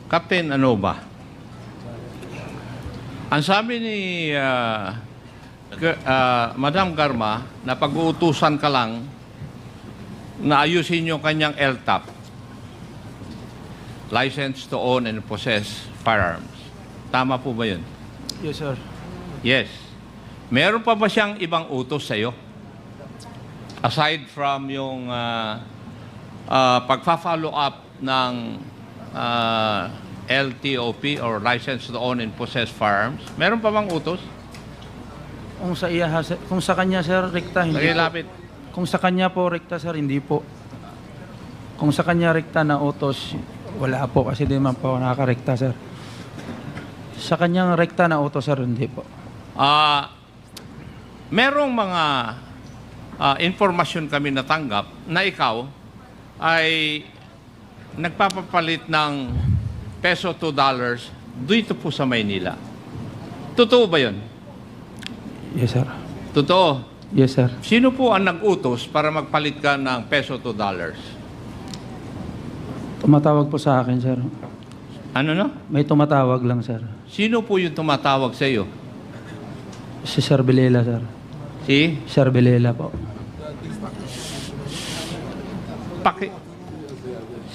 Captain, ano ba? Ang sabi ni Madam Garma na pag-uutusan ka lang na ayusin yung kanyang LTAP, License to Own and Possess Firearms. Tama po ba yun? Yes, sir. Yes. Meron pa ba siyang ibang utos sa'yo? Aside from yung pagpa-follow up ng LTOP or License to Own and Possess Firearms, meron pa bang utos? Kung sa kanya, sir, rekta, hindi Nagilapit. po. Kung sa kanya po, rekta, sir, hindi po. Kung sa kanya rekta na utos, wala po kasi di man po nakakarekta, sir. Sa kanyang rekta na utos, sir, hindi po. Merong mga informasyon kami natanggap na ikaw ay nagpapapalit ng peso to dollars dito po sa Maynila. Totoo ba yun? Yes, sir. Totoo. Yes, sir. Sino po ang nag-utos para magpalit ka ng peso to dollars? Tumatawag po sa akin, sir. Ano no? May tumatawag lang, sir. Sino po yung tumatawag sa iyo? Si Sir Belela, sir. Si? Sir Belela po.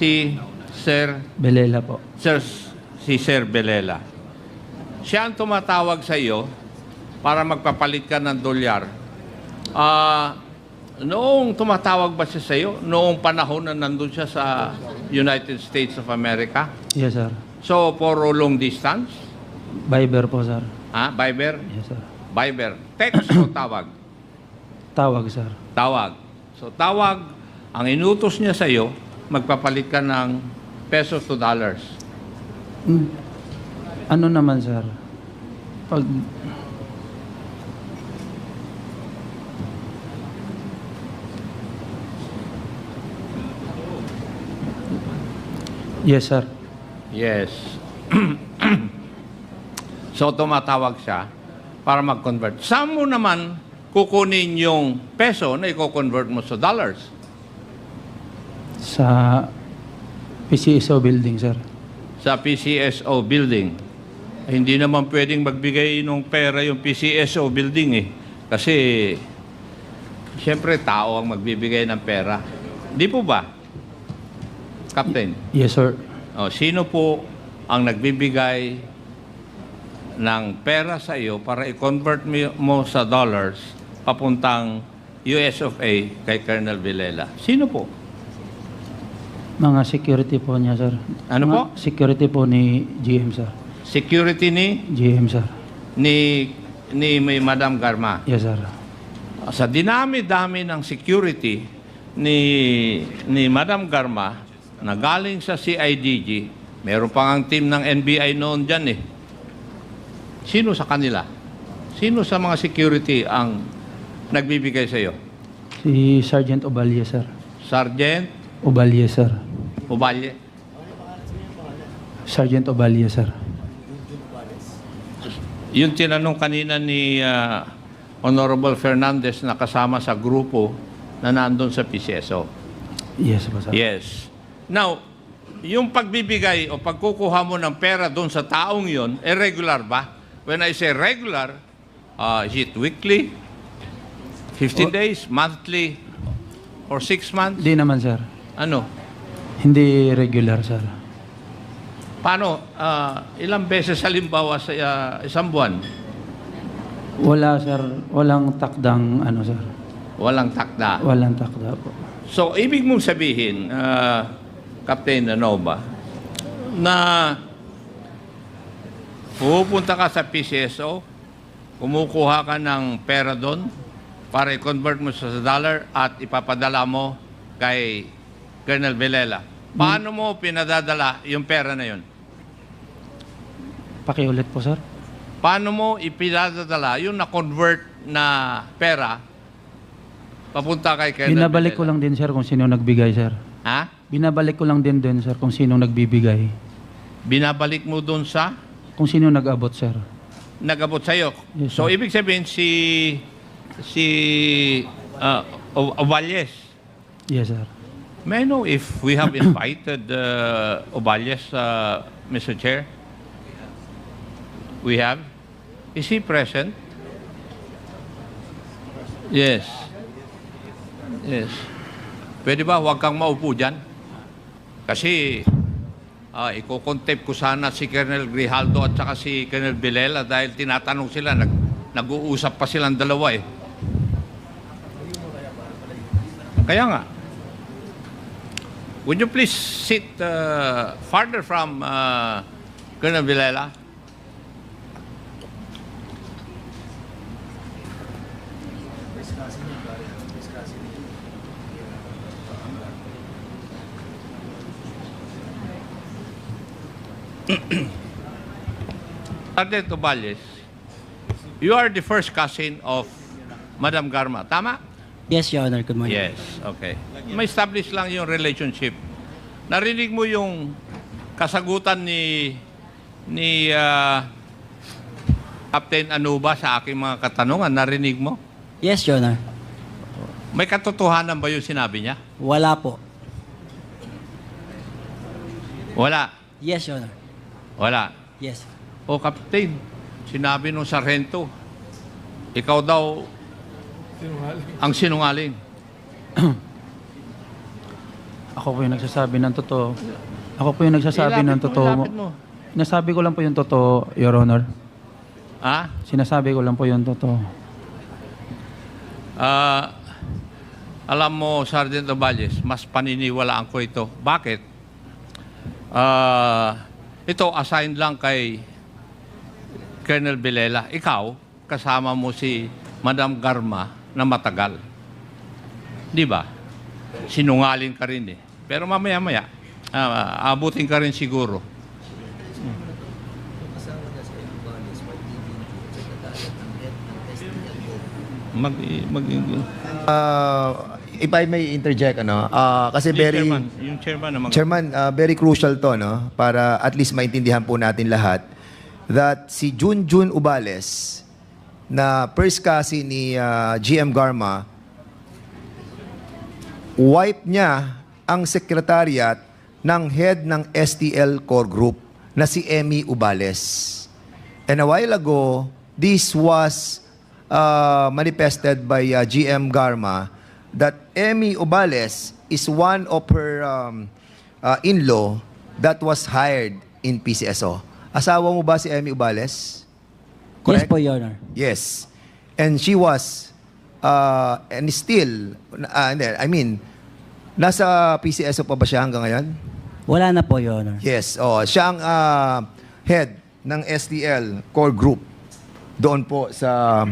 Si Sir Belela po. si Sir Belela. Siya ang tumatawag sa iyo para magpapalit ka ng dolyar. Noong tumatawag ba siya sa iyo? Noong panahon na nandun siya sa United States of America? Yes, sir. So, for a long distance? Viber po, sir. Viber? Yes, sir. Viber. Text o tawag? Tawag, sir. Tawag. So, tawag. Ang inutos niya sa iyo, magpapalit ka ng pesos to dollars. Ano naman, sir? Pag... Yes, sir. Yes. So, tumatawag siya para mag-convert. Saan mo naman kukunin yung peso na i-convert mo sa dollars? Sa PCSO building, sir. Sa PCSO building. Hindi naman pwedeng magbigay ng pera yung PCSO building eh. Kasi, siyempre, tao ang magbibigay ng pera. Di po ba, Captain? Yes, sir. Sino po ang nagbibigay ng pera sa iyo para i-convert mo sa dollars papuntang US of A kay Colonel Villela? Sino po? Mga security po niya, sir. Ano Mga po? Security po ni GM, sir. Security GM, sir. ni Madam Garma. Yes, sir. Sa dinami-dami ng security ni Madam Garma na galing sa CIDG, meron pang ang team ng NBI noon dyan eh. Sino sa kanila? Sino sa mga security ang nagbibigay sa iyo? Si Sergeant Obalye, sir. Sergeant Obalye, sir. Ubalye? Sergeant Obalye, sir. Yung tinanong kanina ni Honorable Fernandez na kasama sa grupo na nandun sa PCSO. Yes, po, sir. Yes. Now, yung pagbibigay o pagkukuha mo ng pera doon sa taong yon, regular ba? When I say regular, is it weekly, 15 days, monthly, or 6 months? Hindi naman, sir. Ano? Hindi regular, sir. Paano? Ilang beses halimbawa sa isang buwan? Wala, sir. Walang takdang, ano, sir. Walang takda. Walang takda po. So, ibig mong sabihin, Captain Nova, na pupunta ka sa PCSO, kumukuha ka ng pera doon para i-convert mo sa dollar at ipapadala mo kay Colonel Villela. Paano mo pinadadala yung pera na yun? Pakiulit po, sir. Paano mo ipinadadala yung na-convert na pera papunta kay Colonel Binabalik ko Villela? lang din, sir, kung sino nagbigay, sir. Ha? Binabalik ko lang din, sir, kung sino nagbibigay. Binabalik mo doon sa Kung sino nag-abot, sir. nag-abot sa'yo. Yes, So, sir. ibig sabihin si Ovalles, Yes, sir. May I know if we have invited Oballes, Mr. Chair? We have? Is he present? Yes. Yes. Pwede ba huwag kang maupo dyan? Kasi iko-contempt ko sana si Colonel Grijaldo at saka si Colonel Villela dahil tinatanong sila, nag-uusap pa silang dalawa eh. Kaya nga. Would you please sit farther from Colonel Villela? Sergeant Oballes, you are the first cousin of Madam Garma, tama? Yes, Your Honor. Good morning. Yes, okay. May establish lang yung relationship. Narinig mo yung kasagutan ni Captain Anuba sa aking mga katanungan. Narinig mo? Yes, Your Honor. May katotohanan ba yung sinabi niya? Wala po. Wala. Yes, Your Honor. Wala. Yes. O Captain, sinabi nung sarhento, ikaw daw ang sinungaling. Ako po yung nagsasabi ng totoo. Ako po yung nagsasabi ng totoo mo. Ilapit mo. Sinasabi ko lang po yung totoo, Your Honor. Ha? Sinasabi ko lang po yung totoo. Alam mo, Sergeant Oballes, mas paniniwalaan ko ito. Bakit? Ito, assigned lang kay Colonel Villela. Ikaw, kasama mo si Madam Garma na matagal. Di ba? Sinungaling ka rin eh. Pero mamaya-maya, abutin ka rin siguro. If I may interject, kasi Yung chairman naman. Chairman, very crucial to, no? Para at least maintindihan po natin lahat that si Junjun Ubales, na first cousin ni GM Garma, wipe niya ang secretariat ng head ng STL Core Group na si Emmy Ubales. And a while ago, this was manifested by GM Garma that Emmy Ubales is one of her in-law that was hired in PCSO. Asawa mo ba si Emmy Ubales? Yes po, Your Honor. Yes. And she was, and still, nasa PCSO pa ba siya hanggang ngayon? Wala na po, Your Honor. Yes. Siya ang head ng STL Core Group doon po sa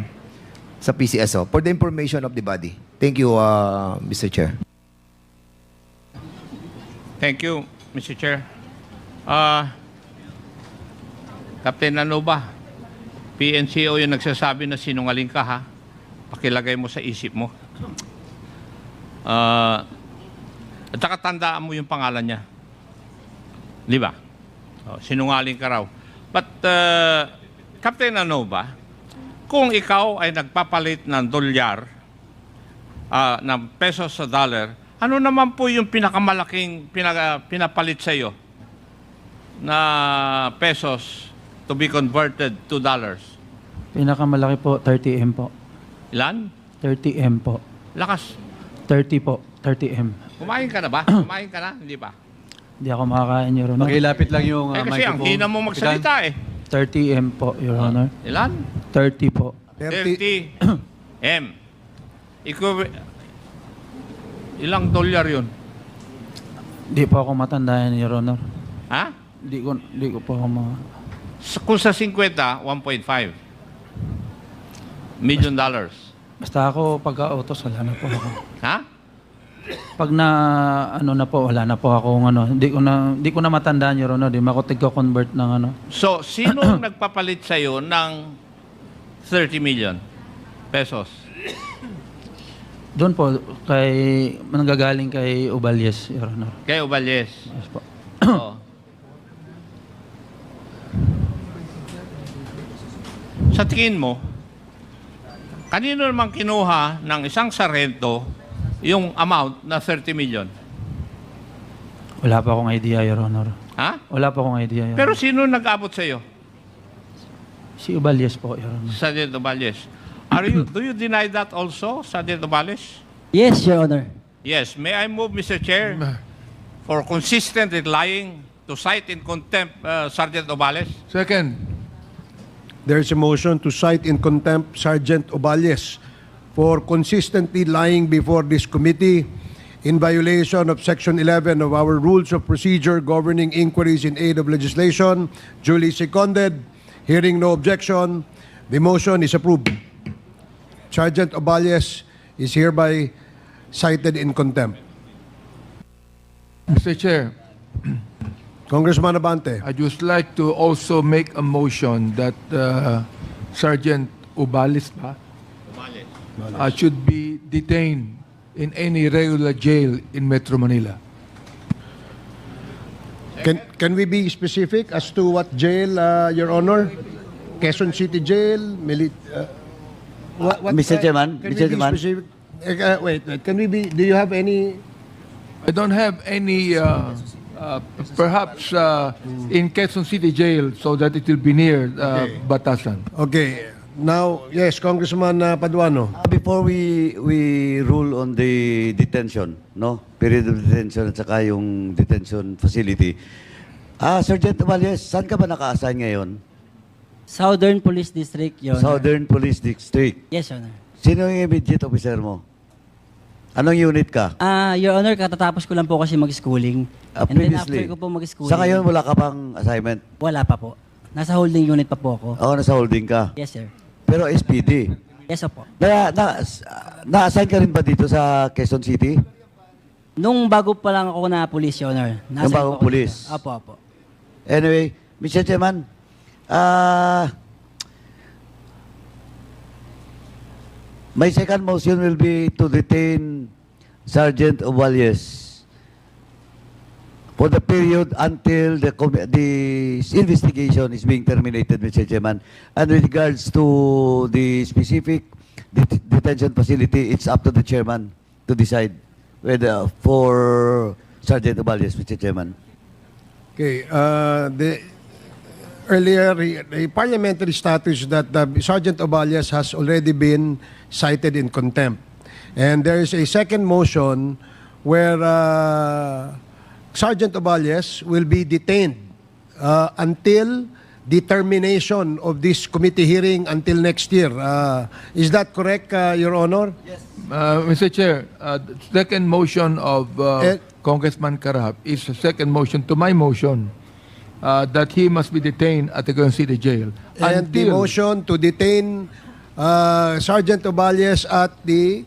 PCSO. For the information of the body. Thank you, Mr. Chair. Thank you, Mr. Chair. Captain Anuba, PNCO yung nagsasabi na sinungaling ka, ha? Pakilagay mo sa isip mo. At saka tandaan mo yung pangalan niya. Di ba? Sinungaling ka raw. But, Captain Anuba, kung ikaw ay nagpapalit ng dolyar, ng pesos sa dollar, ano naman po yung pinakamalaking pinapalit sa iyo na pesos to be converted to dollars? Pinakamalaki po, 30M po. Ilan? 30M po. Lakas. 30 po, 30M. Kumain ka na ba? Kumain ka na? Hindi ba? Hindi ako makakain, Your Honor. Pakilapit lang yung Kasi ang microphone. hina mo magsalita eh. 30M po, Your Honor. Ilan? 30 po. 30 M. Ilang dolyar yun? Hindi po ako matandaan, Your Honor. Ha? Hindi ko po ako Kung sa 50, 1.5 million dollars. Basta ako pagka-autos, wala na po ako. Ha? Pag na ano na po, wala na po ako hindi ko na matandaan, Your Honor. Di ako tigko-convert ng ano. So, sino ang nagpapalit sa'yo ng 30 million pesos? Doon po, nanggagaling kay Oballes, Your Honor. Kay Oballes. Yes po. Oo. Sa tingin mo, kanino naman kinuha ng isang sarhento yung amount na 30 million? Wala pa akong idea, Your Honor. Ha? Wala pa akong idea, Your Pero Honor. sino nag-abot sa iyo? Si Uballes po, Your Honor. Sergeant Obales. Do you deny that also, Sergeant Obales? Yes, Your Honor. Yes. May I move, Mr. Chair, for consistent in lying to cite in contempt Sergeant Obales? Second, there is a motion to cite in contempt Sergeant Oballes for consistently lying before this committee in violation of Section 11 of our Rules of Procedure governing inquiries in aid of legislation. Duly seconded. Hearing no objection, the motion is approved. Sergeant Oballes is hereby cited in contempt. Mr. Chair, Congressman Abante. I'd just like to also make a motion that Sergeant Ubalis should be detained in any regular jail in Metro Manila. Can we be specific as to what jail, Your Honor? Quezon City Jail? Mr. Chairman, Can Mr. we be Chairman. specific? Wait. Can we be? Do you have any? I don't have any, perhaps in Quezon City Jail so that it will be near Batasan. Okay. Now, yes, Congressman Paduano. Before we rule on the detention, no? Period of detention at saka yung detention facility. Sergeant Oballes, saan ka ba naka-assign ngayon? Southern Police District, Your Honor. Southern Police District. Yes, Your Honor. Sino yung immediate officer mo? Anong unit ka? Your Honor, katatapos ko lang po kasi mag-schooling. And then after Previously. ko po mag-schooling, Sa ngayon, wala ka pang assignment? wala pa po. Nasa holding unit pa po ako. Oo, nasa holding ka. Yes, sir. Pero SPD. Yes, opo. Na-assign ka rin ba dito sa Quezon City? Nung bago pa lang ako na police, Your Honor. Nung bagong po ako police? dito. Opo, opo. Anyway, Mr. Chairman, my second motion will be to detain Sergeant Oballes for the period until the investigation is being terminated, Mr. Chairman. And with regards to the specific detention facility, it's up to the chairman to decide whether for Sergeant Oballes, Mr. Chairman. Okay. The earlier, the parliamentary status that Sergeant Oballes has already been cited in contempt. And there is a second motion where Sergeant Oballes will be detained until the termination of this committee hearing until next year. Is that correct, Your Honor? Yes. Mr. Chair, the second motion of Congressman Karab is a second motion to my motion that he must be detained at the Quezon City Jail. And the motion to detain Sergeant Oballes at the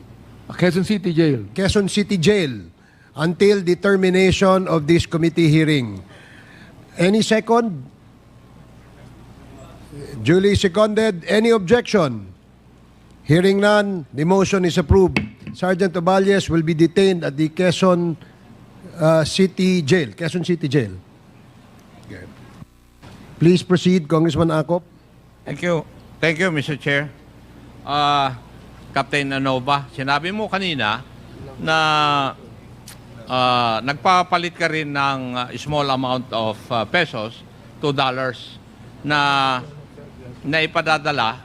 Quezon City Jail. Quezon City Jail until the termination of this committee hearing. Any second? Duly seconded. Any objection? Hearing none, the motion is approved. Sergeant Oballes will be detained at the Quezon City Jail. Quezon City Jail. Okay. Please proceed, Congressman Acop. Thank you. Thank you, Mr. Chair. Captain Anova, sinabi mo kanina na nagpapalit ka rin ng small amount of pesos, $2, na ipadadala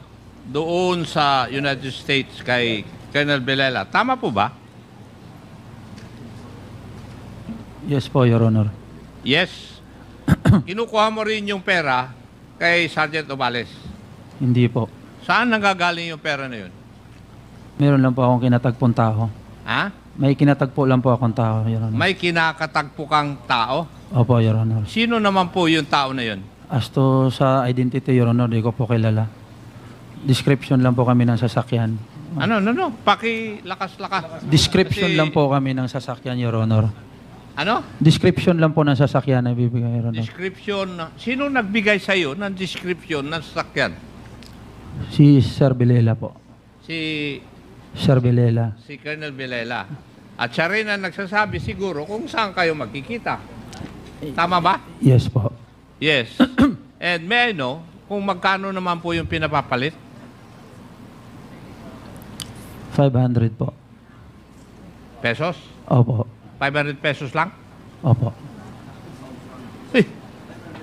doon sa United States kay Colonel Villela. Tama po ba? Yes po, Your Honor. Yes. Kinukuha mo rin yung pera kay Sergeant Oballes. Hindi po. Saan nanggagaling yung pera na yun? Meron lang po akong kinatagpong tao. Ha? May kinatagpo lang po akong tao, Your Honor. May kinakatagpo kang tao? Opo, Your Honor. Sino naman po yung tao na yun? As to sa identity, Your Honor, di ko po kilala. Description lang po kami ng sasakyan. No. Lakas-lakas. Description Kasi- lang po kami ng sasakyan, Your Honor. Ano? Description lang po ng sasakyan na bibigay, Your Honor. Description. Sino nagbigay sa iyo ng description ng sasakyan? Si Sir Villela po. Si Sir Villela. Colonel Villela. At siya rin ang nagsasabi siguro kung saan kayo magkikita. Tama ba? Yes po. Yes. And may I know kung magkano naman po yung pinapapalit? 500 po. Pesos? Opo. 500 pesos lang? Opo. Eh,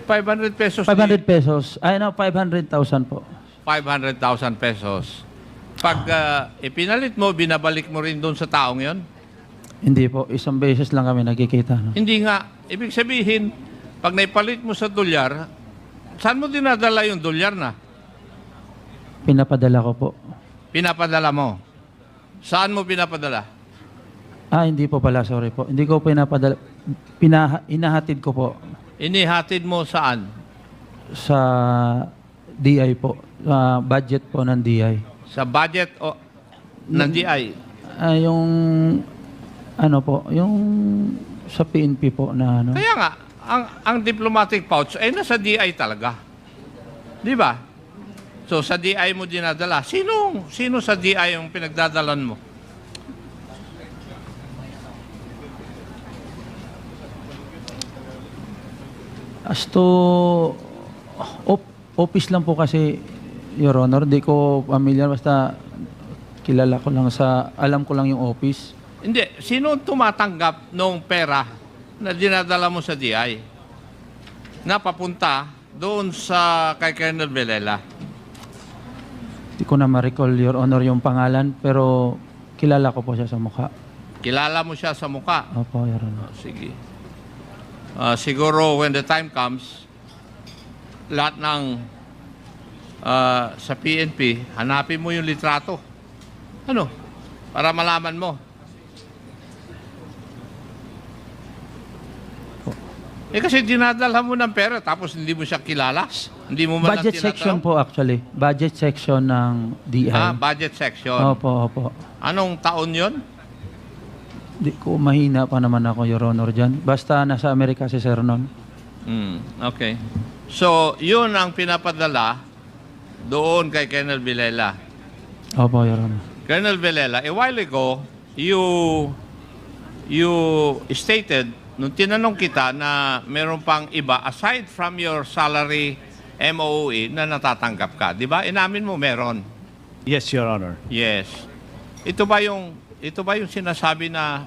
500 pesos. 500 pesos. Ay, no, 500,000 po. 500,000 pesos. Pag ipinalit mo, binabalik mo rin doon sa taong yon? Hindi po. Isang beses lang kami nagkikita. No? Hindi nga. Ibig sabihin, pag naipalit mo sa dolyar, saan mo dinadala yung dolyar na? Pinapadala ko po. Pinapadala mo. Saan mo pinapadala? Hindi po pala. Sorry po. Hindi ko pinapadala. Inahatid ko po Inihatid mo saan? sa DI po. Budget po ng DI. Sa budget o ng DI? Yung ano po, yung sa PNP po na ano. Kaya nga, ang diplomatic pouch ay nasa DI talaga. Di ba? So, sa DI mo dinadala. Sino sa DI yung pinagdadalan mo? As to office lang po kasi, Your Honor, di ko familiar, basta kilala ko lang alam ko lang yung office. Hindi. Sino ang tumatanggap ng pera na dinadala mo sa DI? Na papunta doon sa kay Colonel Villela. Di ko na ma-recall, Your Honor, yung pangalan, pero kilala ko po siya sa mukha. Kilala mo siya sa mukha. Opo, Your Honor. Sige. Siguro when the time comes, lahat ng sa PNP, hanapin mo yung litrato. Ano? Para malaman mo. Kasi dinadala mo ng pera tapos hindi mo siya kilala. Hindi mo man lang Budget section po actually. Budget section ng DI. Budget section. Opo, opo. Anong taon yon? Di ko mahina pa naman ako, Your Honor, dyan. Basta nasa Amerika si Sir nun. Okay. So, yun ang pinapadala doon kay Colonel Villela. Opo, Your Honor. Colonel Villela, a while ago, you stated, nung tinanong kita na meron pang iba, aside from your salary MOE, na natatanggap ka. Di ba? Inamin mo meron. Yes, Your Honor. Yes. Ito ba yung sinasabi na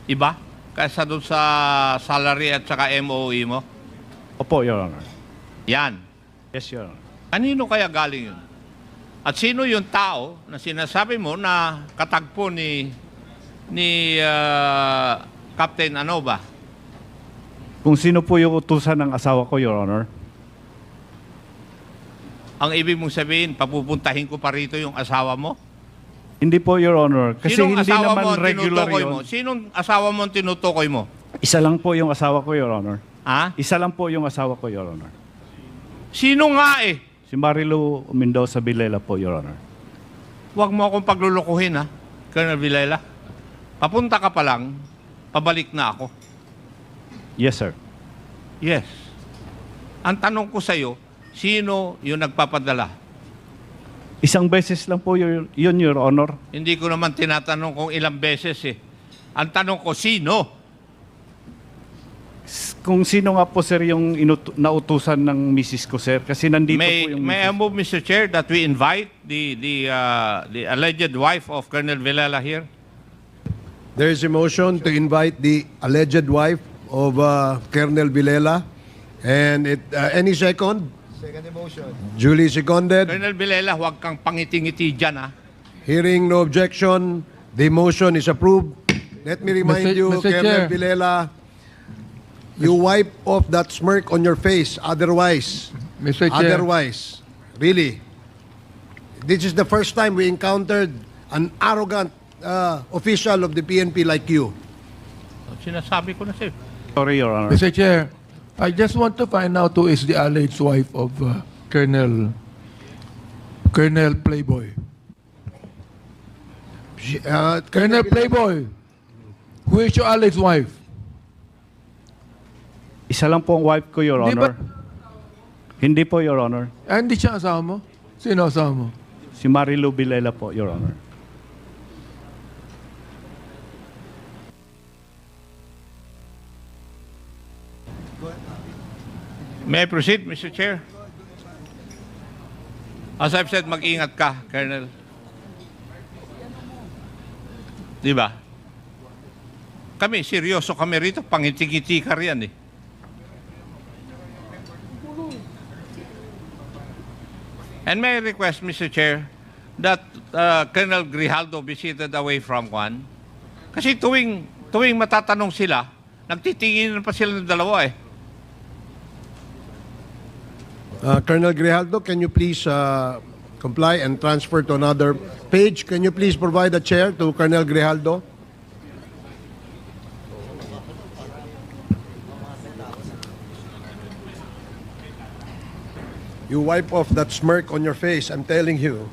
iba kaysa doon sa salary at saka MOE mo? Opo, Your Honor. Yan. Yes, Your Honor. Kanino kaya galing yun? At sino yung tao na sinasabi mo na katagpo ni Captain ano ba? Kung sino po yung utusan ng asawa ko, Your Honor? Ang ibig mong sabihin, papupuntahin ko pa rito yung asawa mo? Hindi po, Your Honor. Kasi Sinong hindi asawa mo naman ang regular tinutukoy yun. mo? Sinong asawa mo ang tinutukoy mo? Isa lang po yung asawa ko, Your Honor. Ha? Isa lang po yung asawa ko, Your Honor. Sino nga eh? Si Marilu Mendoza Villela po, Your Honor. Huwag mo akong paglulukuhin ha, Colonel Villela. Papunta ka pa lang, pabalik na ako. Yes, sir. Yes. Ang tanong ko sa'yo, sino yung nagpapadala? Isang beses lang po yun, Your Honor. Hindi ko naman tinatanong kung ilang beses eh. Ang tanong ko, sino? Kung sino nga po, sir, yung nautusan ng misis ko, sir. Kasi nandito po yung May I move, Mr. Chair, that we invite the alleged wife of Colonel Villela here? There is a motion to invite the alleged wife of Colonel Villela. And any second? Second motion. Duly seconded. Colonel Villela, huwag kang pangiti-ngiti dyan ha. Hearing no objection, the motion is approved. Let me remind you, Mr. Colonel Chair. Villela, you wipe off that smirk on your face. Otherwise, Mr. Chair. Really, this is the first time we encountered an arrogant official of the PNP like you. Sinasabi ko na sa'yo. Sorry, Your Honor. Mr. Chair, I just want to find out who is the alleged wife of Colonel Playboy. Colonel Playboy, who is your alleged wife? Isa lang po ang wife ko, Your Di Honor. ba- Hindi po, Your Honor. Hindi siya asawa mo? Sino asawa mo? Si Marilu Villela po, Your Honor. May I proceed, Mr. Chair? As I've said, mag-ingat ka, Colonel. Di ba? Kami, seryoso kami rito. Pangiti-ngiti ka riyan eh. And may I request, Mr. Chair, that Colonel Grijaldo be seated away from Juan? Kasi tuwing matatanong sila, nagtitingin pa sila ng dalawa eh. Colonel Grijaldo, can you please comply and transfer to another page? Can you please provide a chair to Colonel Grijaldo? You wipe off that smirk on your face. I'm telling you,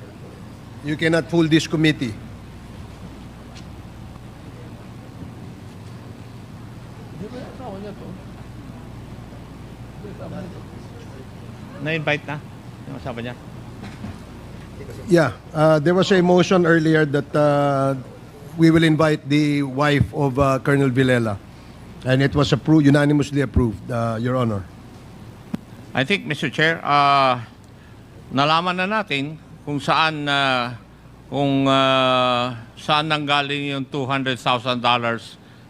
you cannot fool this committee. Na-invite na? Yung asawa niya? Yeah, there was a motion earlier that we will invite the wife of Colonel Villela, and it was approved, unanimously approved, Your Honor. I think, Mr. Chair, nalaman na natin kung saan nanggaling yung $200,000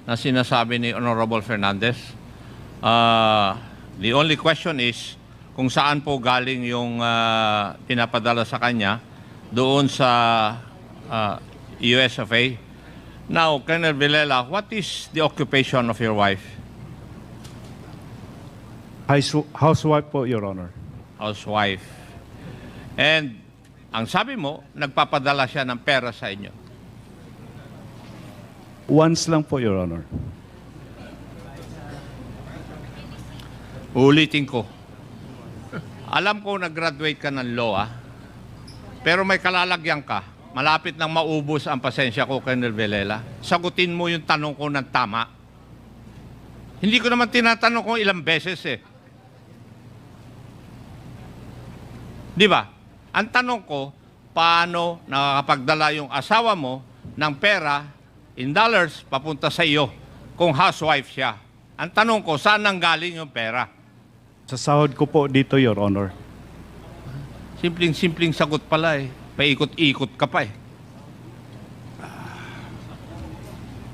na sinasabi ni Honorable Fernandez. The only question is kung saan po galing yung pinapadala sa kanya doon sa US of A. Now, Colonel Villela, what is the occupation of your wife? Housewife po, Your Honor. Housewife. And ang sabi mo, nagpapadala siya ng pera sa inyo. Once lang po, Your Honor. Uulitin ko. Alam ko nag-graduate ka ng law, pero may kalalagyan ka. Malapit nang maubos ang pasensya ko, Colonel Villela. Sagutin mo yung tanong ko ng tama. Hindi ko naman tinatanong kung ilang beses eh. Di ba? Ang tanong ko, paano nakakapagdala yung asawa mo ng pera in dollars papunta sa iyo kung housewife siya? Ang tanong ko, saan nanggaling yung pera? Sa sahod ko po dito, Your Honor. Simpleng sagot pala eh. Paikot-ikot ka pa eh.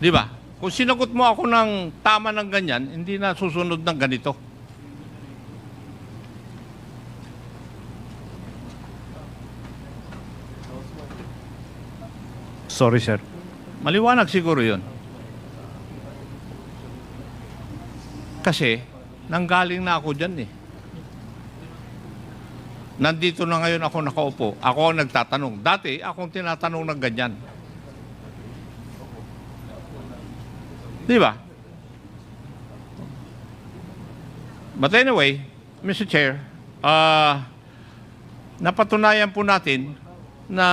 Di ba? Kung sinagot mo ako ng tama ng ganyan, hindi na susunod ng ganito. Sorry, sir. Maliwanag siguro yun. Kasi, nanggaling na ako dyan eh. Nandito na ngayon ako nakaupo. Ako ang nagtatanong. Dati, akong tinatanong ng ganyan. Di ba? But anyway, Mr. Chair, napatunayan po natin na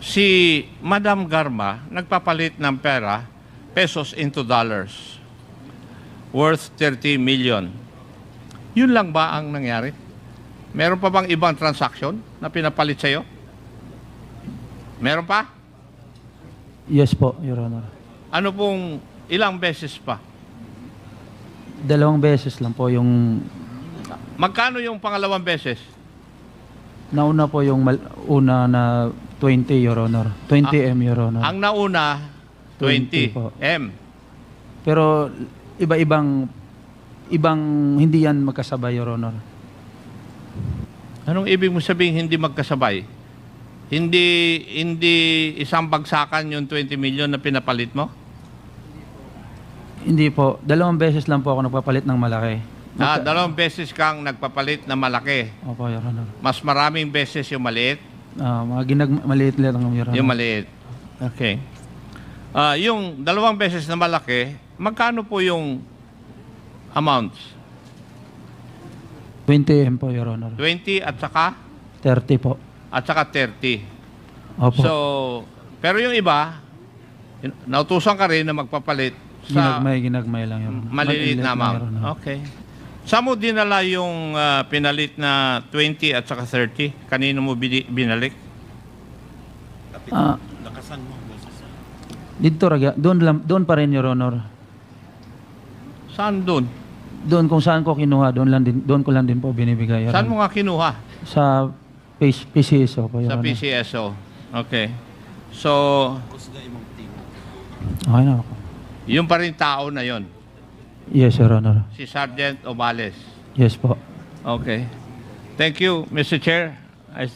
si Madam Garma nagpapalit ng pera, pesos into dollars, worth 30 million. Yun lang ba ang nangyari? Meron pa bang ibang transaction na pinapalit sa'yo? Meron pa? Yes po, Your Honor. Ano pong ilang beses pa? 2 beses lang po yung Magkano yung pangalawang beses? nauna po yung una na 20, Your Honor. 20 M, Your Honor. Ang nauna, 20 po. M. Pero ibang hindi yan magkasabay, Your Honor. Anong ibig mo sabihin hindi magkasabay? Hindi isang bagsakan yung 20 million na pinapalit mo? Hindi po. 2 beses lang po ako nagpapalit ng malaki. 2 beses kang nagpapalit na malaki. Opo, Your Honor. Mas maraming beses yung maliit? Mga maliit lang, Your Honor. Yung maliit. Okay. Yung 2 beses na malaki, magkano po yung amounts? 20 M po, Your Honor. 20 at saka? 30 po. At saka 30. Opo. So, pero yung iba, nautusan ka rin na magpapalit sa Ginagmay lang, Your Honor. maliliit na Your amount. Honor. Okay. Saan mo dinala yung pinalit na 20 at saka 30? Kanino mo binalik? Dito, doon pa rin, Your Honor. Saan doon? Doon kung saan ko kinuha, doon ko lang din po binibigay, Your Saan Honor. mo nga kinuha? Sa PCSO po, Your Sa Honor. PCSO. Okay. So, Okay na ako. yung pa rin tao na yon, Yes, Your Honor. si Sergeant Obales. Yes po. Okay. Thank you, Mr. Chair. I think